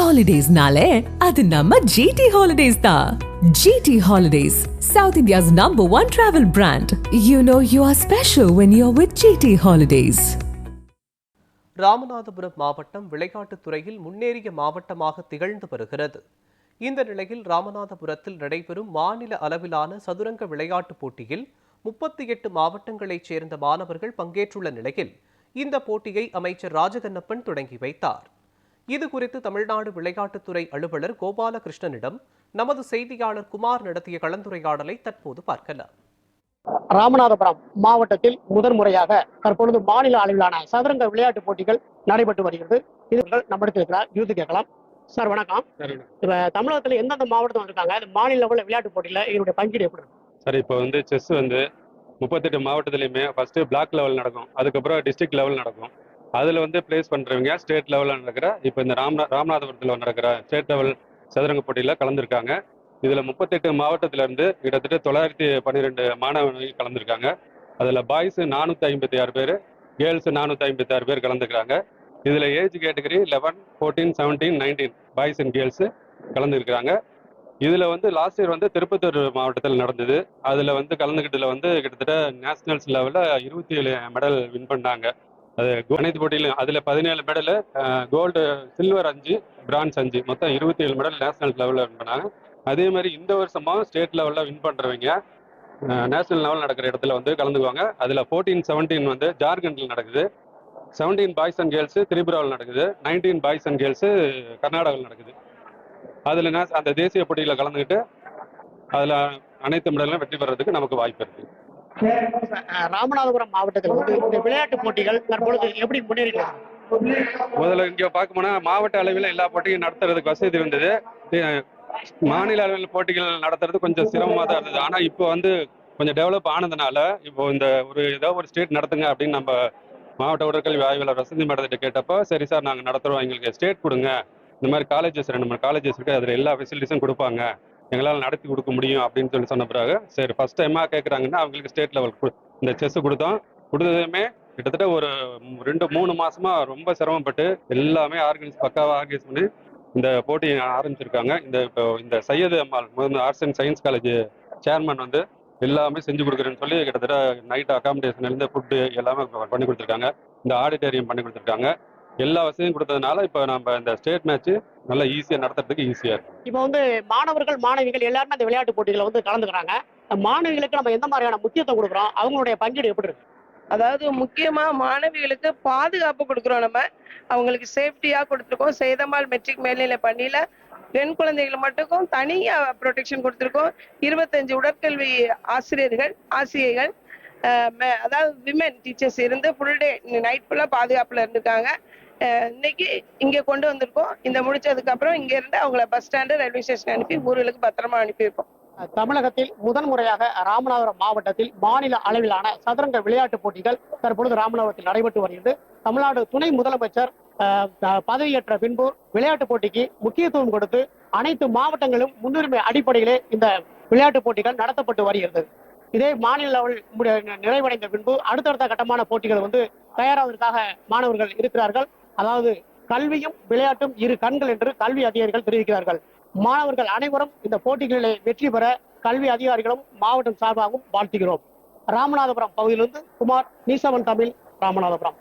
Holidays-nale, adu namma GT Holidays da. GT Holidays, South India's #1 travel brand. You know you are special when you're with GT Holidays. Ramanathapuram மாவட்டம் விளையாட்டுத் துறையில் முன்னேறிய மாவட்டமாக திகழ்ந்து வருகிறது. இந்த நிலையில் ராமநாதபுரத்தில் நடைபெறும் மாநில அளவிலான சதுரங்க விளையாட்டுப் போட்டியில் 38 மாவட்டங்களைச் சேர்ந்த மாணவர்கள் பங்கேற்றுள்ள நிலையில் இந்த போட்டியை அமைச்சர் ராஜகண்ணப்பன் தொடங்கி வைத்தார். இது குறித்து தமிழ்நாடு விளையாட்டுத்துறை அலுவலர் கோபாலகிருஷ்ணனிடம் நமது செய்தியாளர் குமார் நடத்திய கலந்துரையாடலை தற்போது பார்க்கலாம். ராமநாதபுரம் மாவட்டத்தில் முதன்முறையாக தற்பொழுது மாநில அளவிலான சதுரங்க விளையாட்டுப் போட்டிகள் நடைபெற்று வருகிறது. இது நம்மிடத்தில் இருக்கிறார், யூத் கேட்கலாம். சார் வணக்கம். இப்ப தமிழகத்துல எந்தெந்த மாவட்டம் வந்திருக்காங்க, மாநில லெவலில் விளையாட்டு போட்டியில இதனுடைய பங்கீடு எப்படி இருக்கும்? சார், இப்போ செஸ் 38 மாவட்டத்திலையுமே ஃபர்ஸ்ட் பிளாக் லெவல் நடக்கும், அதுக்கப்புறம் டிஸ்ட்ரிக்ட் லெவல் நடக்கும். அதில் பிளேஸ் பண்ணுறவங்க ஸ்டேட் லெவலில் நடக்கிற இப்போ இந்த ராமநாதபுரத்தில் நடக்கிற ஸ்டேட் லெவல் சதுரங்க போட்டியில் கலந்துருக்காங்க. இதில் 38 மாவட்டத்திலேருந்து கிட்டத்தட்ட 912 மாணவர்கள் கலந்துருக்காங்க. அதில் பாய்ஸ் 456 பேர், கேர்ள்ஸ் 456 பேர் கலந்துக்கிறாங்க. இதில் age category 11, 14, 17, 19 boys and girls கலந்துருக்கிறாங்க. இதில் லாஸ்ட் இயர் திருப்பத்தூர் மாவட்டத்தில் நடந்தது. அதில் கலந்துக்கிட்டதில் கிட்டத்தட்ட நேஷனல்ஸ் லெவலில் 27 மெடல் வின் பண்ணாங்க. அது அனைத்து போட்டியிலும் அதில் 17 மெடலு, கோல்டு, சில்வர் 5, பிரான்ஸ் 5, மொத்தம் 27 மெடல் நேஷனல் லெவலில் வின் பண்ணாங்க. அதே மாதிரி இந்த வருஷமும் ஸ்டேட் லெவலில் வின் பண்ணுறவங்க நேஷனல் லெவல் நடக்கிற இடத்துல கலந்துக்குவாங்க. அதில் 14, 17 ஜார்க்கண்டில் நடக்குது. 17 பாய்ஸ் அண்ட் கேர்ள்ஸு திரிபுராவில் நடக்குது. 19 பாய்ஸ் அண்ட் கேர்ள்ஸு கர்நாடகாவில் நடக்குது. அதில் அந்த தேசிய போட்டியில் கலந்துக்கிட்டு அதில் அனைத்து மெடலும் வெற்றி பெறதுக்கு நமக்கு வாய்ப்பு இருக்குது. ராமநாதபுரம் மாவட்டத்தில் இந்த விளையாட்டு போட்டிகள் தற்பொழுது எப்படி முன்னேறிக்கலாம்? முதல்ல இங்கே பார்க்க போனால் மாவட்ட அளவில் எல்லா போட்டியும் நடத்துறதுக்கு வசதி இருந்தது. மாநில அளவில் போட்டிகள் நடத்துறது கொஞ்சம் சிரமமாக தான் இருந்தது. ஆனால் இப்போ கொஞ்சம் டெவலப் ஆனதுனால இப்போ இந்த ஏதோ ஒரு ஸ்டேட் நடத்துங்க அப்படின்னு நம்ம மாவட்ட உடற்கல்வி ஆய்வாளர் வசந்தி மேடத்திட்ட கேட்டப்போ, சரி சார் நாங்கள் நடத்துகிறோம், எங்களுக்கு ஸ்டேட் கொடுங்க, இந்த மாதிரி காலேஜஸ் 2 காலேஜஸ் இருக்குது, அதில் எல்லா ஃபெசிலிட்டிஸும் கொடுப்பாங்க, எங்களால் நடத்தி கொடுக்க முடியும் அப்படின்னு சொன்ன பிறகு சரி ஃபர்ஸ்ட் டைமாக கேட்குறாங்கன்னா அவங்களுக்கு ஸ்டேட் லெவல் இந்த செஸ் கொடுத்தோம். கொடுத்ததுமே கிட்டத்தட்ட ஒரு 2-3 மாசமா ரொம்ப சிரமப்பட்டு எல்லாமே பக்காவாக ஆர்கனைஸ் பண்ணி இந்த போட்டியை ஆரம்பிச்சிருக்காங்க. இந்த Syed Ammal arts and science college chairman எல்லாமே செஞ்சு கொடுக்குறேன்னு சொல்லி கிட்டத்தட்ட நைட் அகாமடேஷன்லேருந்து ஃபுட்டு எல்லாமே பண்ணி கொடுத்துருக்காங்க. இந்த ஆடிட்டோரியம் பண்ணி கொடுத்துருக்காங்க. எல்லா வசதியும் கொடுத்ததுனால இப்போ நம்ம இந்த ஸ்டேட் மேட்ச் நல்லா ஈஸியாக நடத்துறதுக்கு ஈஸியாக இருக்கு. இப்போ மாணவர்கள் மாணவிகள் எல்லாருமே அந்த விளையாட்டு போட்டிகளை கலந்துக்கிறாங்க. மாணவிகளுக்கு நம்ம எந்த மாதிரியான முக்கியத்துவம் கொடுக்குறோம், அவங்களுடைய பங்கீடு எப்படி இருக்கு? அதாவது முக்கியமா மாணவிகளுக்கு பாதுகாப்பு கொடுக்குறோம். நம்ம அவங்களுக்கு சேஃப்டியா கொடுத்துருக்கோம். சேதமால் மெட்ரிக் மேல்நிலை பள்ளியில பெண் குழந்தைகள் மட்டுக்கும் தனியா ப்ரொடெக்ஷன் கொடுத்துருக்கோம். 25 உடற்கல்வி ஆசிரியைகள் அதாவது விமென் டீச்சர்ஸ் இருந்து ஃபுல் டே நைட் ஃபுல்லா பாதுகாப்புல இருந்திருக்காங்க. இன்னைக்கு இங்க கொண்டு வந்திருக்கோம். இந்த முடிச்சதுக்கு அப்புறம் இங்க இருந்து அவங்கள பஸ் ஸ்டாண்டு, ரயில்வே ஸ்டேஷன் அனுப்பி ஊர்களுக்கு பத்திரமா அனுப்பியிருக்கோம். தமிழகத்தில் முதன்முறையாக ராமநாதபுரம் மாவட்டத்தில் மாநில அளவிலான சதுரங்க விளையாட்டுப் போட்டிகள் தற்பொழுது ராமநாதபுரத்தில் நடைபெற்று வருகிறது. தமிழ்நாடு துணை முதலமைச்சர் பதவியேற்ற பின்பு விளையாட்டுப் போட்டிக்கு முக்கியத்துவம் கொடுத்து அனைத்து மாவட்டங்களும் முன்னுரிமை அடிப்படையிலே இந்த விளையாட்டுப் போட்டிகள் நடத்தப்பட்டு வருகிறது. இதே மாநில லெவல் நிறைவடைந்த பின்பு அடுத்தடுத்த கட்டமான போட்டிகள் தயாராவதற்காக மாணவர்கள் இருக்கிறார்கள். அதாவது கல்வியும் விளையாட்டும் இரு கண்கள் என்று கல்வி அதிகாரிகள் தெரிவிக்கிறார்கள். மாணவர்கள் அனைவரும் இந்த போட்டிகளிலே வெற்றி பெற கல்வி அதிகாரிகளும் மாவட்டம் சார்பாகவும் வாழ்த்துகிறோம். ராமநாதபுரம் பகுதியிலிருந்து குமார், நியூஸ் 7 தமிழ், ராமநாதபுரம்.